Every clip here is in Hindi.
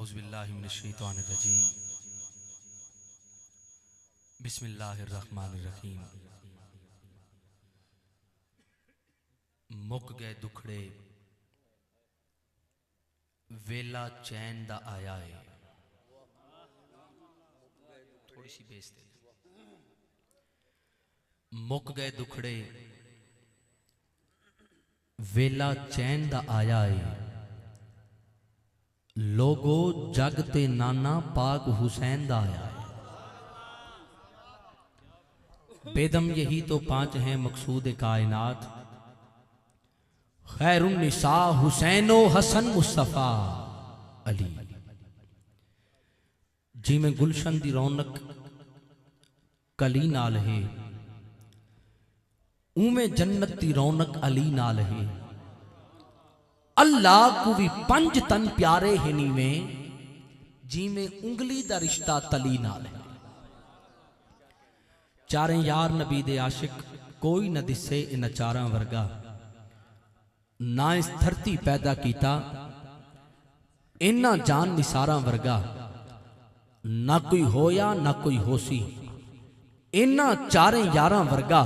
औज़ुबिल्लाहि मिनश्शैतानिर्रजीम बिस्मिल्लाहिर्रहमानिर्रहीम। मुक गए दुखड़े वेला चैन दा आया है। थोड़ी सी बेस दे। मुक गए दुखड़े वेला चैन दा आया है। लोगो जग ते नाना पाक हुसैन दा आया है। बेदम यही तो पांच हैं मकसूद कायनात, खैरुन निसा हुसैनो हसन मुस्तफा अली। जिमें गुलशन दी रौनक कली नाल है, उमें जन्नत दी रौनक अली नाल है। अल्लाह को भी पंज तन प्यारे है नीवें, जिमें उंगली दा रिश्ता तली नाल है। चारे यार नबी दे आशिक कोई न दिसे इन चारां वर्गा। ना इस धरती पैदा कीता इन्ना जान निसारा वर्गा। ना कोई होया ना कोई होसी इन्ना चारे यारां वर्गा।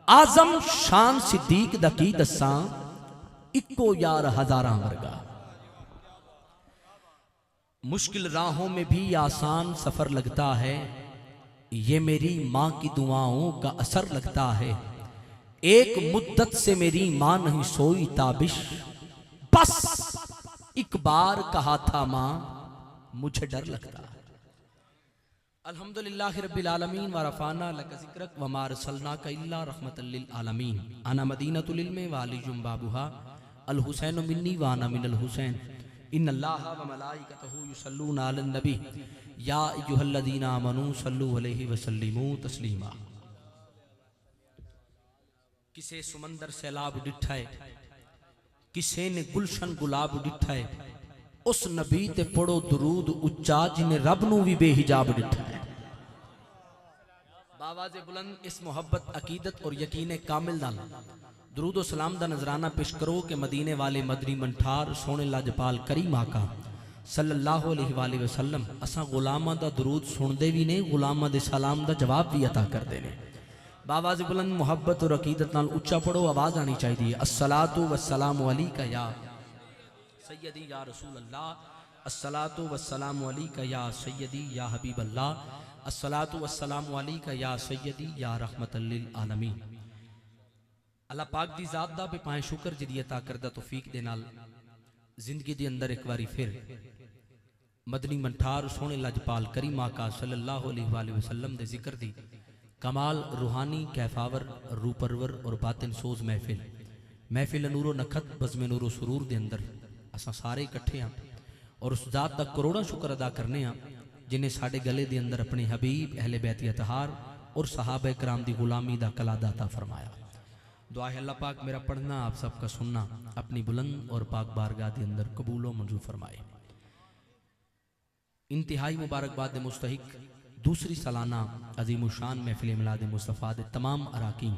आजम शान सिद्दीक दा की दस्सां इको यार हजारां वर्गा। मुश्किल राहों में भी आसान सफर लगता है, ये मेरी माँ की दुआओं का असर लगता है। एक मुद्दत से मेरी माँ नहीं सोई ताबिश, बस एक बार कहा था माँ मुझे डर लगता है। अल्हम्दुलिल्लाहि रब्बिल आलमीन व रफ़अना लका ज़िक्रक व मा रसलनाका इल्ला रहमतल लिल आलमीन। अना मदीनतुल इल्मी व अलियुम बाबुहा अल हुसैन मिन्नी व अना मिनल हुसैन। इन्नल्लाहा व मलाइकतहु युसल्लूना अलन नबी या अय्युहल्लज़ीना आमनू सल्लु अलैहि व सल्लिमू तस्लीमा। किसे समंदर सैलाब डिठा है, किसे ने गुलशन गुलाब डिठा है। उस नबी ते पढ़ो दुरूद उच्चा जिन्हें रब नू भी बेहिजाब डिठा है। बावाज़े बुलंद इस मोहब्बत अकीदत और यकीन कामिल नाल दुरूद और सलाम दा नजराना पेश करो कि मदीने वाले मदनी मंठार सोने लाजपाल करीम आका सल्लल्लाहु अलैहि वसल्लम असा गुलामां दा दुरूद सुनदे भी ने, गुलामां दे सलाम दा जवाब भी अता करदे ने। बावाज़े बुलंद मोहब्बत और अकीदत नाल उच्चा पढ़ो, आवाज आनी चाहिए। अस्सलातु वस्सलामु अलैका या सय्यदी या रसूल अल्लाह, अस्सलातु वस्सलामु अलैका या सय्यदी या हबीब अल्लाह, अस्सलातु वस्सलामु अलैका या सय्यदी या रहमतल लिल आलमीन। अल्लाह पाक दी ज़ात दा पे पाए शुक्र जिदी अता करदा तौफीक दे नाल जिंदगी दे अंदर एक बारी फिर मदनी मंठार सोने लजपाल करीम आका सल्लल्लाहु अलैहि वसल्लम दे जिक्र दी कमाल रूहानी कैफावर रूपरवर और बातिन सोज महफिल नूरो नखत बज़्म नूरो सुरूर दे अंदर असा सारे इकट्ठे हाँ और उस ज़ात दा करोड़ों शुक्र अदा करने हाँ जिन्हें साडे गले दे अंदर अपने हबीब अहले बैत अतहार और सहाबा कराम दी गुलामी दा कला दाता फरमाया। दुआ है अल्लाह पाक मेरा पढ़ना आप सबका सुनना अपनी बुलंद और पाक बारगाह के अंदर कबूलो मंजूर फरमाए। इंतहाई मुबारकबाद मुस्तहिक दूसरी सालाना अजीम शान महफिल मिलाद मुस्तफ़ा दे तमाम अराकीन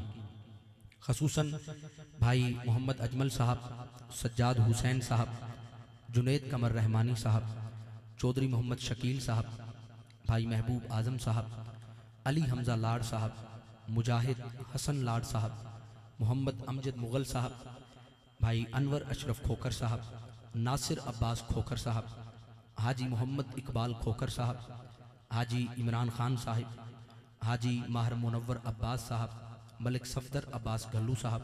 खसूसन भाई मोहम्मद अजमल साहब, सज्जाद हुसैन साहब, जुनैद कमर रहमानी साहब, चौधरी मोहम्मद शकील साहब, भाई महबूब आजम साहब, अली हमजा लाड साहब, मुजाहिद हसन लाड साहब, मोहम्मद अमजद मुगल साहब, भाई अनवर अशरफ खोखर साहब, नासिर अब्बास खोखर साहब, हाजी मोहम्मद इकबाल खोखर साहब, हाजी इमरान खान साहिब, हाजी माहर मुनव्वर अब्बास साहब, मलिक सफदर अब्बास गल्लू साहब,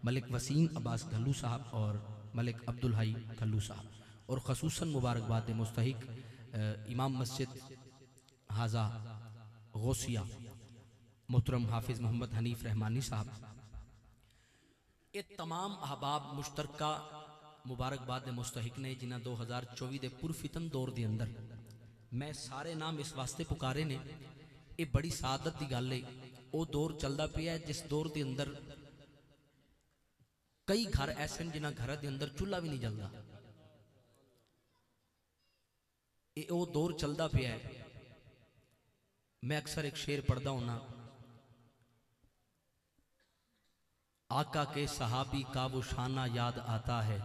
मलिक वसीम अब्बास गल्लू साहब और मलिक अब्दुल हई गल्लू साहब और खसूसन मुबारकबाद मुस्तहिक इमाम मस्जिद हाजा गौसिया मोहतरम हाफिज मोहम्मद हनीफ रहमानी साहब, ये तमाम अहबाब मुश्तरका मुबारकबाद मुस्तहिक ने जिन्हें 2024 के पुरफितन दौर के अंदर मैं सारे नाम इस वास्ते पुकारे ने। ये बड़ी सादत की गल है, वो दौर चलता पिया जिस दौर के अंदर कई घर ऐसे जिन्हों घर के अंदर चूल्हा भी नहीं जलता। ये वो दौर चलता पिया है। मैं अक्सर एक शेर पढ़ता होना, आका के सहाबी का वो शाना याद आता है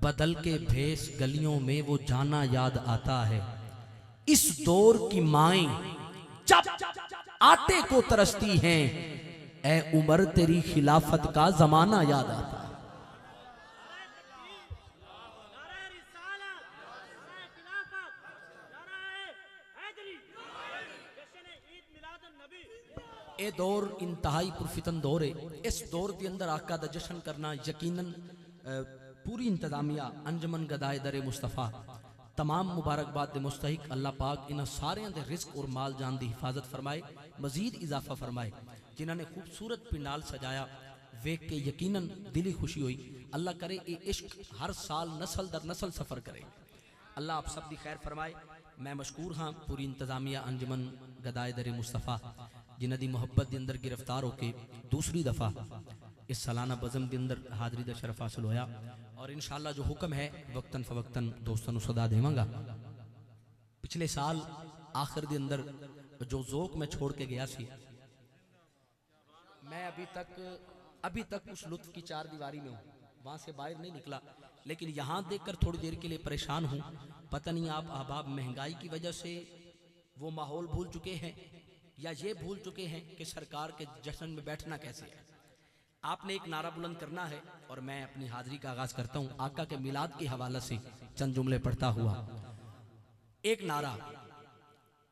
बदल के भेस गलियों में वो जाना याद आता है। इस दौर की माएं जब आटे को तरसती हैं, ए उमर तेरी खिलाफत का जमाना याद आता है। ये दौर इंतहाई पुरफितन दौर है। इस दौर के अंदर आका दा जश्न करना यकीनन पूरी इंतजामिया अंजमन गदाए दरे मुस्तफ़ा तमाम मुबारकबाद दे मुस्तहिक अल्लाह पाक इन्हां सारियां दे रिस्क और माल जान दी हिफाजत फरमाए, मजीद इजाफा फरमाए। जिन्होंने खूबसूरत पिंडाल सजाया वेख के यकीनन दिली खुशी हुई। अल्लाह करे ये इश्क हर साल नस्ल दर नस्ल सफ़र करे। अल्लाह आप सब दी खैर फरमाए। मैं मशकूर हाँ पूरी इंतजामिया अंजमन गदाए दरे मुस्तफ़ा जिन्हां दी मुहब्बत के अंदर गिरफ्तार होके दूसरी दफ़ा इस सालाना बज़म के अंदर हाज़री दा शरफ हासिल होया। और इंशाअल्लाह जो हुक्म है वक्तन फ़वक्तन दोस्तों सदा देवांगा। पिछले साल आखिर के अंदर जो ज़ोक मैं छोड़ के गया सी, मैं अभी तक उस लुत्फ की चार दीवारी में हूँ, वहाँ से बाहर नहीं निकला। लेकिन यहाँ देखकर थोड़ी देर के लिए परेशान हूँ। पता नहीं आप अहबाब महंगाई की वजह से वो माहौल भूल चुके हैं या ये भूल चुके हैं कि सरकार के जश्न में बैठना कैसे है। आपने एक नारा बुलंद करना है और मैं अपनी हाजिरी का आगाज करता हूँ आका के मिलाद के हवाले से चंद जुमले पढ़ता हुआ। एक नारा,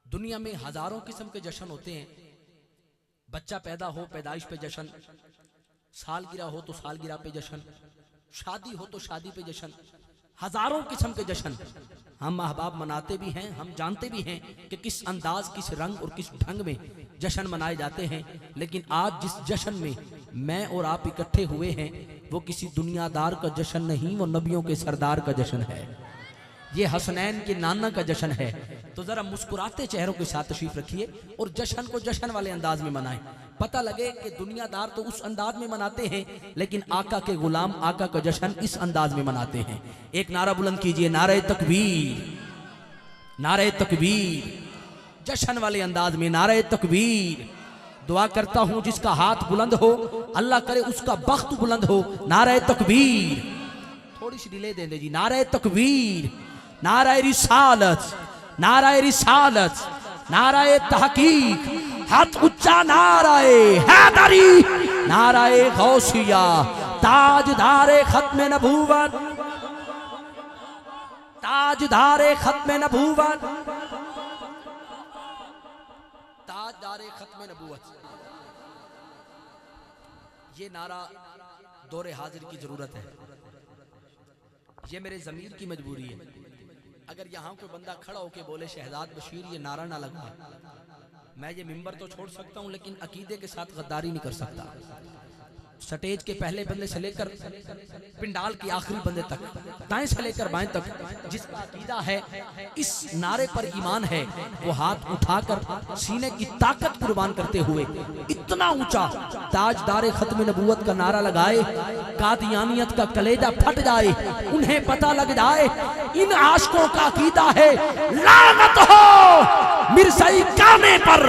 दुनिया में हजारों किस्म के जश्न होते हैं। बच्चा पैदा हो पैदाइश पे जश्न, सालगिरह हो तो सालगिरह पे जश्न, शादी हो तो शादी पे जश्न, हजारों किस्म के जश्न हम अहबाब मनाते भी हैं। हम जानते भी हैं कि किस अंदाज, किस रंग और किस ढंग में जश्न मनाए जाते हैं। लेकिन आज जिस जश्न में मैं और आप इकट्ठे हुए हैं वो किसी दुनियादार का जश्न नहीं, वो नबियों के सरदार का जश्न है। ये हसनैन के नाना का जश्न है। तो जरा मुस्कुराते चेहरों के साथ तशरीफ रखिए और जश्न को जश्न वाले अंदाज में मनाएं। पता लगे कि दुनियादार तो उस अंदाज में मनाते हैं लेकिन आका के गुलाम आका का जश्न इस अंदाज में मनाते हैं। एक नारा बुलंद कीजिए, नारे तकबीर, नारे तकबीर, जश्न वाले अंदाज में नारे तकबीर। दुआ करता हूं जिसका हाथ बुलंद हो अल्लाह करे उसका बख्त बुलंद हो। नारे तकबीर, थोड़ी सी डिले दे जी। नारे तकबीर, नारे रिसालत, नारे रिसालत, नारे तहकीक, हाथ उच्चा नाराए हैदरी, नाराए गौसिया, ताजदारे खत्मे नबूवत, ताजदारे खत्मे नबूवत, ताजदारे खत्मे नबूवत। ये नारा दौरे हाजिर की जरूरत है। ये मेरे ज़मीर की मजबूरी है। अगर यहाँ कोई बंदा खड़ा होके बोले शहजाद बशीर ये नारा ना लगवाए, मैं ये मिंबर तो छोड़ सकता हूँ लेकिन अकीदे के साथ गद्दारी नहीं कर सकता। स्टेज के पहले बंदे से लेकर पिंडाल के आखिरी बंदे तक, दाएं से लेकर बाएं तक, जिसका अकीदा है इस नारे पर ईमान है, वो हाथ उठाकर सीने की ताकत कुर्बान करते हुए इतना ऊंचा ताजदारे खत्म नबूवत का नारा लगाए, कादियानियत का कलेजा फट जाए, उन्हें पता लग जाए इन आशिकों का अकीदा है लानत हो मिर्ज़ाई काने पर,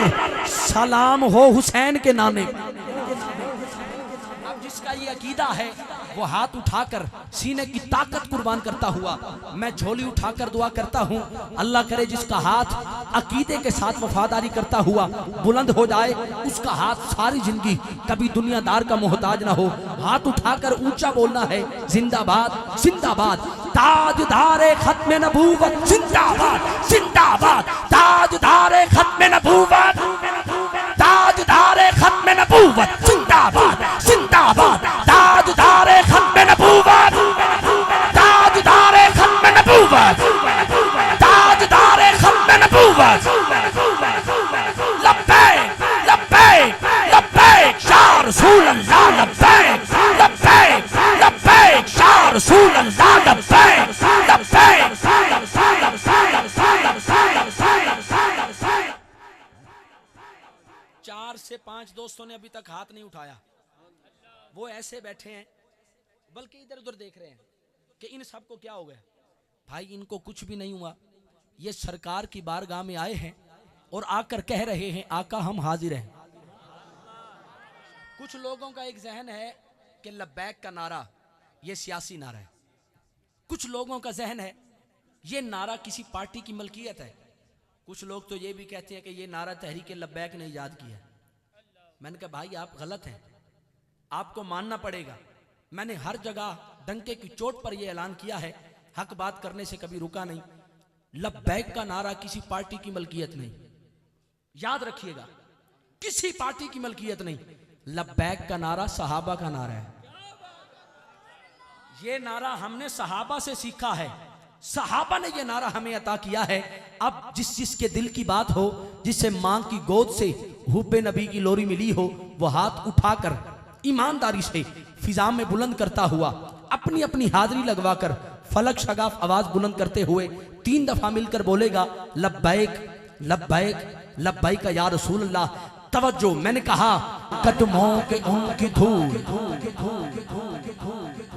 सलाम हो हुसैन के नाने। जिसका ये अकीदा है वो हाथ उठाकर सीने की ताकत कुर्बान करता हुआ, मैं झोली उठाकर दुआ करता हूँ अल्लाह करे जिसका हाथ अकीदे के साथ वफादारी करता हुआ बुलंद हो जाए, उसका हाथ सारी जिंदगी कभी दुनियादार का मोहताज ना हो। हाथ उठाकर ऊंचा बोलना है जिंदाबाद जिंदाबाद, ताजदारे खत्मे नबूवत जिंदाबाद जिंदाबाद, ताजदारे खत्मे नबूवत, ताजदारे खत्मे नबूवत जिंदाबाद जिंदाबाद, ताजदारे खत्मे नबूवत, ताजदारे खत्मे नबूवत, ताजदारे खत्मे नबूवत। लब्बैक लब्बैक लब्बैक या रसूल अल्लाह, लब्बैक लब्बैक लब्बैक या रसूल अल्लाह, लब्बैक लब्बैक। 4 से 5 दोस्तों ने अभी तक हाथ नहीं उठाया, वो ऐसे बैठे हैं बल्कि इधर उधर देख रहे हैं कि इन सबको क्या हो गया। भाई इनको कुछ भी नहीं हुआ, ये सरकार की बारगाह में आए हैं और आकर कह रहे हैं आका हम हाजिर हैं। कुछ लोगों का एक जहन है कि लब्बैक का नारा ये सियासी नारा है, कुछ लोगों का जहन है ये नारा किसी पार्टी की मलकियत है। कुछ लोग तो ये भी कहते हैं कि ये नारा तहरीक लब्बैक ने ईजाद किया। मैंने कहा भाई आप गलत हैं, आपको मानना पड़ेगा। मैंने हर जगह डंके की चोट पर यह ऐलान किया है, हक बात करने से कभी रुका नहीं। लब्बैक का नारा किसी पार्टी की मलकियत नहीं, याद रखिएगा, किसी पार्टी की मलकियत नहीं। लब्बैक का नारा सहाबा का नारा है। ये नारा हमने सहाबा से सीखा है, सहाबा ने ये नारा हमें अता किया है। अब जिसके दिल की बात हो, जिसे मां की गोद से हुब्बे नबी की लोरी मिली हो, वो हाथ उठाकर ईमानदारी से फिजा में बुलंद करता हुआ अपनी अपनी हाजिरी लगवाकर फलक शगाफ आवाज बुलंद करते हुए 3 दफा मिलकर बोलेगा लब्बैक लब्बैक लब्बैक या रसूल अल्लाह। तवज्जो, मैंने कहा कदमों के उनकी धूल,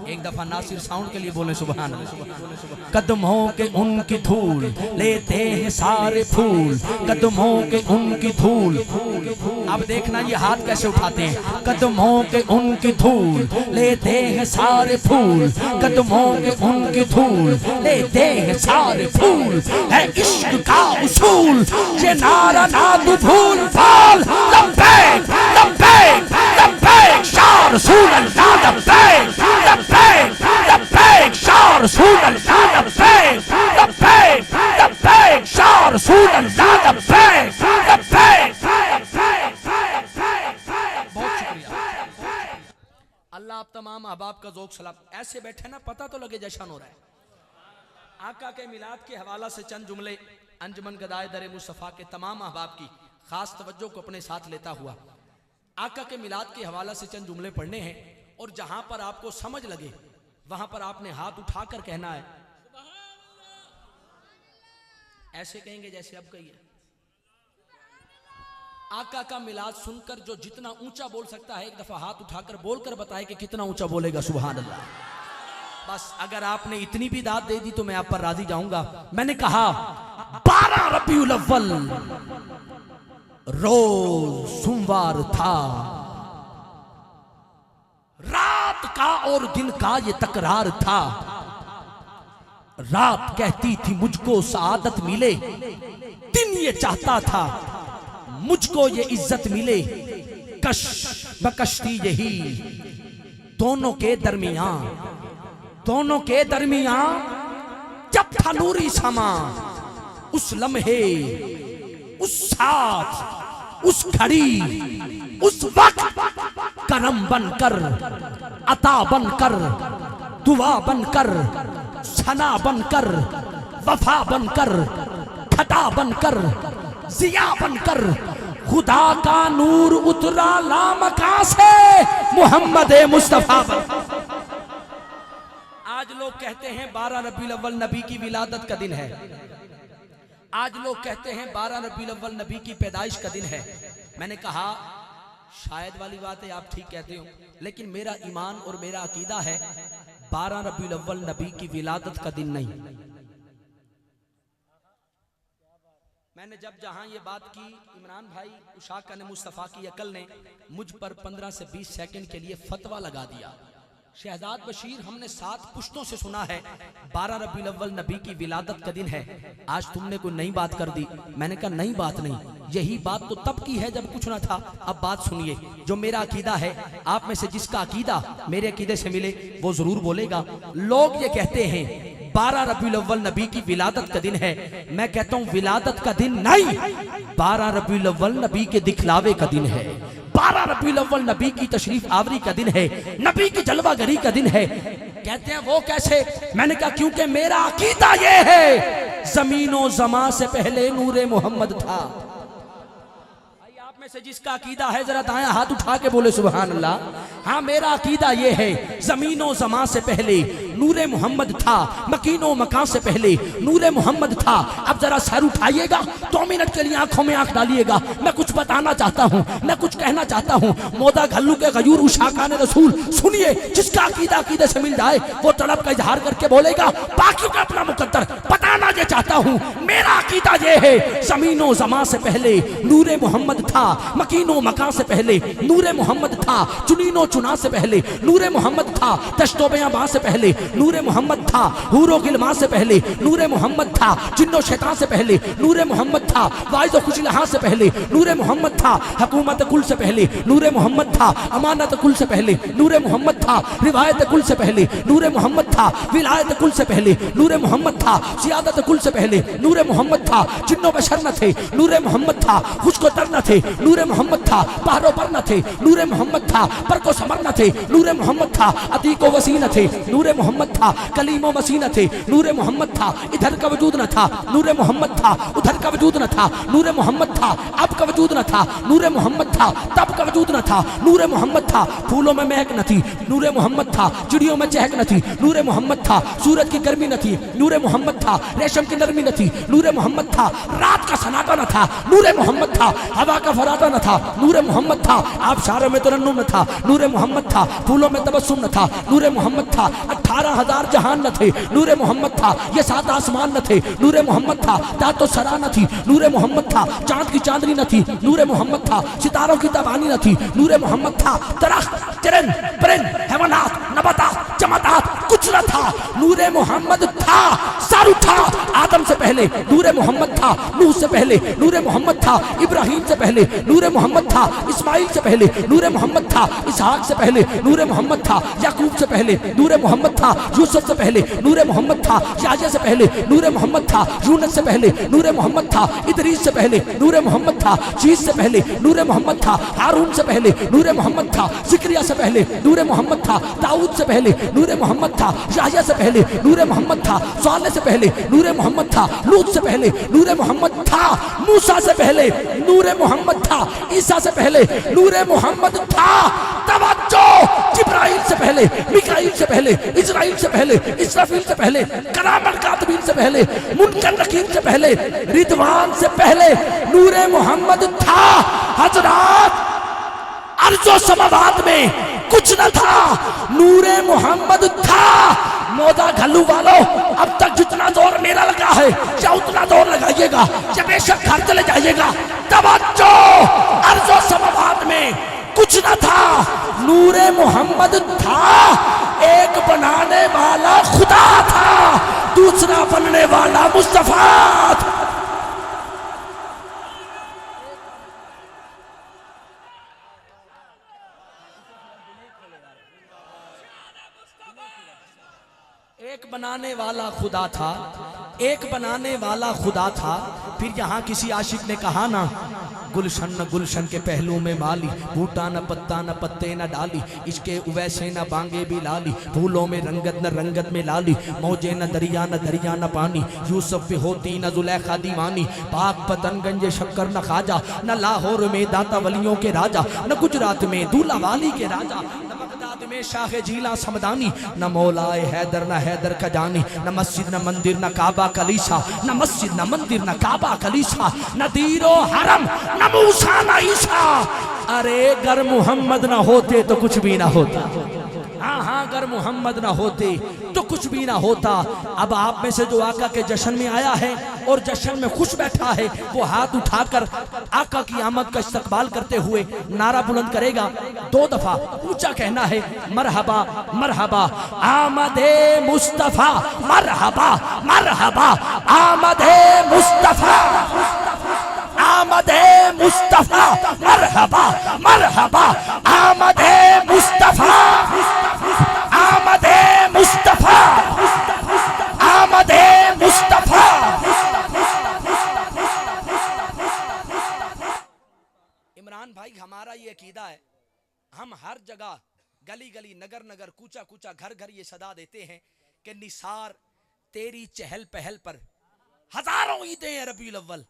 एक दफा नासिर साउंड के लिए बोले सुभान अल्लाह। कदमों के उनकी धूल लेते हैं सारे फूल, कदमों के उनकी धूल। अब देखना ये हाथ कैसे उठाते हैं। कदमों के उनकी धूल लेते हैं सारे फूल, कदमों के उनकी धूल लेते हैं सारे फूल। है इश्क का उसूल ये नारा ना तू भूल भाल। लब्बैक लब्बैक लब्बैक या रसूल अल्लाह, लब्बैक लब्बैक लब्बैक या रसूल अल्लाह, लब्बैक लब्बैक लब्बैक या रसूल अल्लाह, लब्बैक लब्बैक। बहुत शुक्रिया अल्लाह, आप तमाम अहबाब का ज़ौक़ सलाम। ऐसे बैठे ना, पता तो लगे जश्न हो रहा है। आका के मिलाद के हवाला से चंद जुमले अंजुमन गदाए दर मुस्तफ़ा के तमाम अहबाब की खास तवज्जो को अपने साथ लेता हुआ आका के मिलाद के हवाला से चंद जुमले पढ़ने हैं। और जहां पर आपको समझ लगे वहां पर आपने हाथ उठाकर कहना है, ऐसे कहेंगे जैसे अब कहिए। आका का मिलाद सुनकर जो जितना ऊंचा बोल सकता है, एक दफा हाथ उठाकर बोलकर बताए कि कितना ऊंचा बोलेगा सुभान अल्लाह। बस अगर आपने इतनी भी दाद दे दी तो मैं आप पर राजी जाऊंगा। मैंने कहा 12 रबीउल अव्वल रोज सोमवार था, रात का और दिन का ये तकरार था। रात कहती थी मुझको सआदत मिले, दिन ये चाहता था मुझको ये इज्जत मिले। कश बकश थी यही दोनों के दरमियान, दोनों के दरमियान जब था नूरी समा। उस लम्हे, उस साथ, उस घड़ी, उस वक्त करम बनकर, अता बनकर, दुआ बनकर, सना बनकर, वफा बनकर, खता बनकर, जिया बनकर खुदा का नूर उतरा लामका से मोहम्मद मुस्तफा बन। आज लोग कहते हैं 12 रबीउल अव्वल नबी की विलादत का दिन है। आज लोग कहते हैं 12 रबीउल अव्वल नबी की पैदाइश का दिन है। मैंने कहा शायद वाली बात है, आप ठीक कहते हो, लेकिन मेरा ईमान और मेरा अकीदा है 12 रबीउल अव्वल नबी की विलादत का दिन नहीं। मैंने जब जहां ये बात की, इमरान भाई उशाका ने मुस्तफ़ा की अकल ने मुझ पर 15 से 20 सेकंड के लिए फतवा लगा दिया। शहजाद बशीर, हमने 7 पुश्तों से सुना है 12 रबीउल अव्वल नबी की विलादत का दिन है, आज तुमने कोई नई बात कर दी। मैंने कहा नई बात नहीं, यही बात तो तब की है जब कुछ ना था। अब बात सुनिए, जो मेरा अकीदा है, आप में से जिसका अकीदा मेरे अकीदे से मिले वो जरूर बोलेगा। लोग ये कहते हैं 12 रबीउल अव्वल नबी की विलादत का दिन है, मैं कहता हूं विलादत का दिन नहीं, 12 रबीउल अव्वल नबी के दिखलावे का दिन है। 12 रबीउल अव्वल नबी की तशरीफ आवरी का दिन है, नबी की जलवागरी का दिन है। कहते हैं वो कैसे? मैंने कहा क्योंकि मेरा अकीदा ये है जमीनों जमा से पहले नूरे मोहम्मद था। से जिसका अकीदा है जरा दाया हाथ उठा के बोले सुभान अल्लाह। हाँ, मेरा अकीदा ये है जमीनों जमा से पहले नूरे मोहम्मद था, मकीनों मकान से पहले नूरे मोहम्मद था। अब जरा सर उठाइएगा, 2 मिनट के लिए आंखों में आंख डालिएगा। मैं कुछ बताना चाहता हूँ, मैं कुछ कहना चाहता हूँ। मोदा घल्लू के गयूर उशाका ने रसूल, सुनिए, जिसका अकीदा अकीदे से मिल जाए वो तड़प का इजहार करके बोलेगा, बाकियों का अपना मुकद्दर। बताना ये चाहता हूँ, मेरा अकीदा ये है जमीनों जमा से पहले नूरे मोहम्मद था, मकीनो मकां से पहले नूरे मोहम्मद था, चुनीनो चुना से पहले नूरे मोहम्मद था, तश्तो बयां से पहले नूरे मोहम्मद था, हूरो गिलमा से पहले नूरे मोहम्मद था, जिन्नो शैतान से पहले नूरे मोहम्मद था, वाइज़ खुशलहा से पहले नूरे मोहम्मद था, हुकूमत कुल से पहले नूरे मोहम्मद था, अमानत कुल से पहले नूरे मोहम्मद था, रिवायत कुल से पहले नूरे मोहम्मद था, विलायत कुल से पहले नूरे मोहम्मद था, सियादत कुल से पहले नूरे मोहम्मद था, जिन्नो बशर न थे नूरे मोहम्मद था, खुशको तर न थे नूरे मोहम्मद था, पहरो पर न थे नूरे मोहम्मद था, पर को समर न थे नूरे मोहम्मद था, अतीको वसी न थे नूरे मोहम्मद था, कलीमो मसी न थे नूरे मोहम्मद था, इधर का वजूद न था नूरे मोहम्मद था, उधर का वजूद न था नूरे मोहम्मद था, अब का वजूद न था नूरे मोहम्मद था, तब का वजूद न था नूरे मोहम्मद था, फूलों में महक न थी नूरे मोहम्मद था, चिड़ियों में चहक न थी नूरे मोहम्मद था, सूरज की गर्मी न थी नूरे मोहम्मद था, रेशम की नरमी न थी नूरे मोहम्मद था, रात का सन्नाटा न था नूरे मोहम्मद था, हवा का फराटा न था नूरे मोहम्मद था, आबशारों में तरन्नुम न था नूरे मोहम्मद था, फूलों में तबस्सुम न था नूरे मोहम्मद था, 18,000 जहान न थे नूरे मोहम्मद था, ये 7 आसमान न थे नूरे मोहम्मद था, तातो सरा न थी नूरे मोहम्मद था, चांद की चांदनी न थी नूरे मोहम्मद था, सितारों की तबानी न थी नूरे मोहम्मद था, दरख्त तिरन परिंद हैवानात नबातात जमातात कुछ न था नूरे मोहम्मद था, सर उठा आदम से पहले नूरे मोहम्मद था, नूह से पहले नूरे मोहम्मद था, इब्राहिम से पहले नूरे मोहम्मद था, इस्माइल से पहले नूरे मोहम्मद था, इसहाक से पहले नूरे मोहम्मद था, याकूब से पहले नूरे मोहम्मद था, यूसुफ से पहले नूरे मोहम्मद था, याह्या से पहले नूरे मोहम्मद था, यूनुस से पहले नूरे मोहम्मद था, इदरीस से पहले नूरे मोहम्मद था, शीश से पहले नूरे मोहम्मद था, हारून से पहले नूरे मोहम्मद था, ज़िक्रिया से पहले नूरे मोहम्मद था, दाऊद से पहले नूरे मोहम्मद था, याह्या से पहले नूरे मोहम्मद था, सालेह से पहले नूरे मोहम्मद था, लूत से पहले नूरे मोहम्मद था, मूसा से पहले नूरे मोहम्मद था, ईसा से पहले नूरे मोहम्मद था, तवज्जो जिब्राइल से पहले, मिकाईल से पहले, इजराइल से पहले, इसराफील से पहले, करामत कातिबीन से पहले, मुनकर नकीर से पहले, रिदवान से पहले नूरे मोहम्मद था। हजरात अर्ज़ो समावात में कुछ न था, नूरे मोहम्मद था। मौदा घल्लू वालों, अब तक जितना जोर मेरा लगा है या उतना जोर लगाइएगा, या बेशक घर चले जाइएगा। तवज्जो, अर्ज़ो समावात में कुछ न था, नूरे मोहम्मद था। एक बनाने वाला खुदा था, दूसरा बनने वाला मुस्तफा था। एक बनाने वाला खुदा था, एक बनाने वाला खुदा था। फिर यहाँ किसी आशिक ने कहा ना, गुलशन न गुलशन के पहलू में माली, बूटा न पत्ता न पत्ते न डाली, इसके वैसे न बांगे भी लाली, फूलों में रंगत न रंगत में लाली, मौजे न दरिया न पानी, यूसुफ पे होती न जुलेखा दीवानी, पाक पतनगंज शक्कर न खाजा, न लाहौर में दाता वलियों के राजा, न गुजरात में दूल्हा वाली के राजा, न बगदाद में शाह जीला समदानी, न मौलाए हैदर न हैदर का जानी, न मस्जिद न मंदिर न काबा कलीसा, न मस्जिद न मंदिर न काबा कलीसा, न दीरो हरम न मूसा न ईसा। अरे अगर मोहम्मद ना होते तो कुछ भी ना होता। हाँ हाँ, अगर मोहम्मद ना होते तो कुछ भी ना होता। अब आप में से जो आका के जश्न में आया है और जश्न में खुश बैठा है, वो हाथ उठाकर आका की आमद का इस्तकबाल करते हुए नारा बुलंद करेगा। 2 दफा ऊंचा कहना है, मरहबा मरहबा आमदे मुस्तफा, मरहबा मरहबा आमदे मुस्तफा, आमदे मुस्तफा, मरहबा मरहबा आमदे मुस्तफा, आमदे मुस्तफा, आमदे मुस्तफा। इमरान भाई, हमारा ये अकीदा है, हम हर जगह गली गली नगर नगर कूचा कूचा घर घर ये सदा देते हैं कि निसार तेरी चहल पहल पर हजारों ईदें हैं रबीउल अव्वल,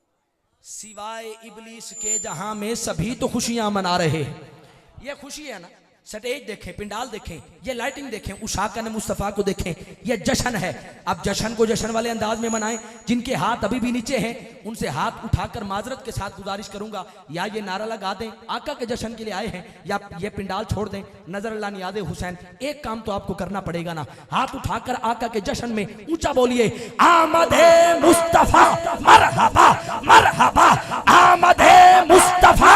सिवाय इबलीस के जहां में सभी तो खुशियां मना रहे। ये खुशी है ना, स्टेज देखें, पिंडाल देखें, ये लाइटिंग देखें, उशाका ने मुस्तफ़ा को देखें, ये जश्न है। अब जश्न को जश्न वाले अंदाज में मनाएं। जिनके हाथ अभी भी नीचे हैं उनसे हाथ उठाकर माजरत के साथ गुजारिश करूंगा, या ये नारा लगा दें आका के जश्न के लिए आए हैं, या ये पिंडाल छोड़ दें। नजर अल्लाह नियाज़े हुसैन, एक काम तो आपको करना पड़ेगा ना, हाथ उठाकर आका के जश्न में ऊंचा बोलिए, आमदे मुस्तफ़ा, मरहबा मरहबा आमदे मुस्तफ़ा।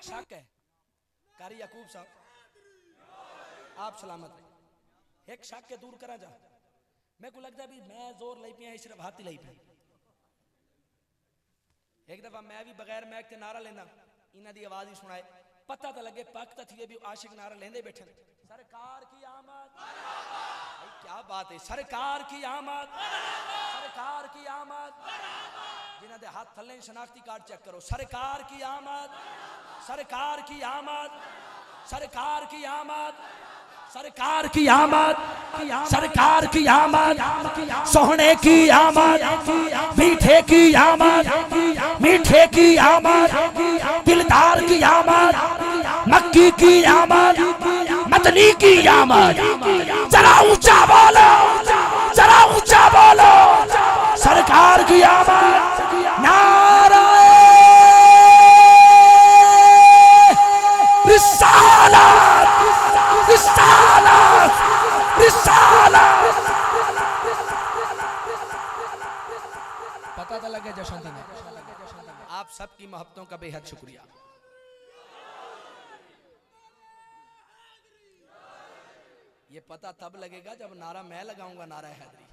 शक है कारी याकूब साहब, आप सलामत रहे। एक शक के दूर करा जा, मैं को लगता भी मैं जोर लाई पिया सिर्फ हाथ ही लाई पिया। एक दफा मैं भी बगैर मैक ते नारा लेना, इन्हां दी आवाज ही सुनाए, पता तो लगे पक तो थी भी आशिक नारा लेंदे बैठे। सरकार की आमद, क्या बात है, सरकार की आमद, सरकार की आमद। जिन्हां दे हाथ थल्ले शनाख्ती कार्ड चेक करो। सरकार की आमद, सरकार की आमद, सरकार की आमद, सरकार की आमद, सरकार की आमद, सोहने की आमद, मीठे की आमद, मीठे की आमद, दिलदार की आमद, मक्की की आमद, मदनी की आमद। जरा ऊंचा बोलो, जरा ऊंचा बोलो, सरकार की आमद। नारे रिसालत, रिसालत, रिसालत। पता तो लगे जशन तुम्हें। आप सबकी मोहब्बतों का बेहद शुक्रिया। ये पता तब लगेगा जब नारा मैं लगाऊंगा, नारा हैदरी।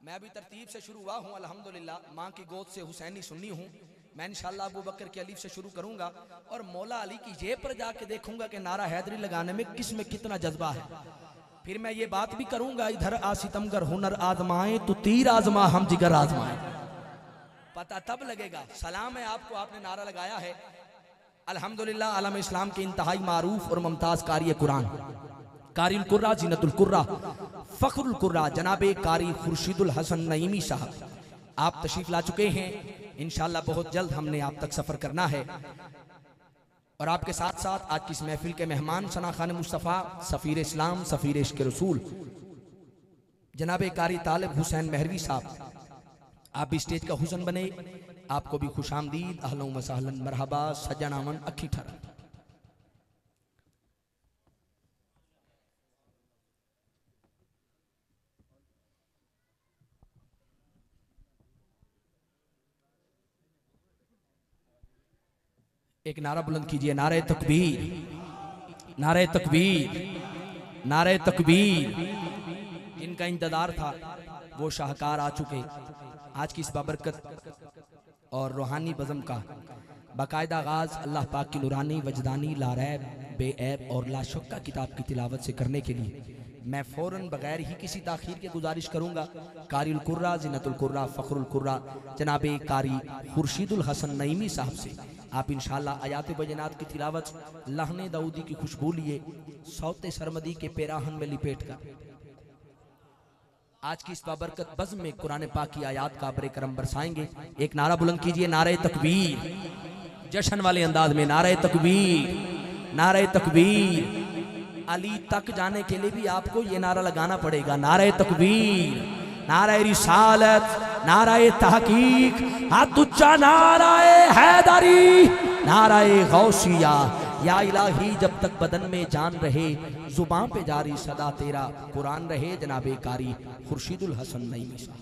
मैं भी तरतीब से शुरू हुआ हूँ अल्हम्दुलिल्लाह, माँ की गोद से हुसैनी सुन्नी हूँ। मैं इंशाअल्लाह अबू बकर की अलीफ से शुरू करूंगा और मौला अली की जेब पर जाके देखूंगा कि नारा हैदरी लगाने में किस में कितना जज्बा है। फिर मैं ये बात भी करूंगा, इधर आ सितमगर हुनर आजमाए तो तीर आजमा हम जिगर आजमाए। पता तब लगेगा। सलाम है आपको, आपने नारा लगाया है अल्हम्दुलिल्लाह। आलम इस्लाम के इंतहाई मारूफ और मुमताज कारी कुरान, कारिल कुर्रा, जीनतुल कुर्रा, फखरुल कुर्रा, जनाबे कारी खुर्शीदुल हसन नईमी साहब, आप तशरीफ ला चुके हैं। इंशाअल्लाह बहुत जल्द हमने आप तक सफर करना है। और आपके साथ साथ आज की इस महफिल के मेहमान सना खान मुस्तफ़ा, सफ़ीर इस्लाम, सफ़ीर इश्क़ रसूल, जनाबे कारी तालिब हुसैन मेहरवी साहब, आप भी स्टेज का हुसन बने। आपको भी खुशामदीद, अहलन व सहलन, मरहबा, सज्जन आमन, अखी ठहरा। एक नारा बुलंद कीजिए, नारे तकबीर, नारे तकबीर, नारे तकबीर। जिनका इंतजार था वो शाहकार आ चुके। आज की इस बाबरकत और रूहानी बज़म का बाकायदा आगाज अल्लाह पाक की नूरानी, वजदानी, लारैब, बेऐब और लाशक्का किताब की तिलावत से करने के लिए मैं फ़ौरन बगैर ही किसी ताख़ीर के गुजारिश करूँगा कारिल कुर्रा, ज़ीनतुल कुर्रा, फ़खरुल कुर्रा, जनाबे कारी खुर्शीदुल हसन नईमी साहब से आप इंशाअल्लाह आयात बयनात की तिलावत, लहने दाऊदी की खुशबू लिए, सौते सरमदी के पेराहन में लिपेट कर आज की इस बाबरकत बज़्म में कुरान पाक की आयात का बरे करम बरसाएंगे। एक नारा बुलंद कीजिए, नारे तकबीर, जश्न वाले अंदाज में नारे तकबीर, नारे तकबीर। अली तक जाने के लिए भी आपको ये नारा लगाना पड़ेगा, नारे तकबीर, नारे रिसालत, नाराए तहकीक, हाथ उच्चा नाराए हैदरी, नाराए गौसिया। या इलाही जब तक बदन में जान रहे, जुबान पे जारी सदा तेरा कुरान रहे। जनाबे कारी खुर्शीदुल हसन नईमी साहब।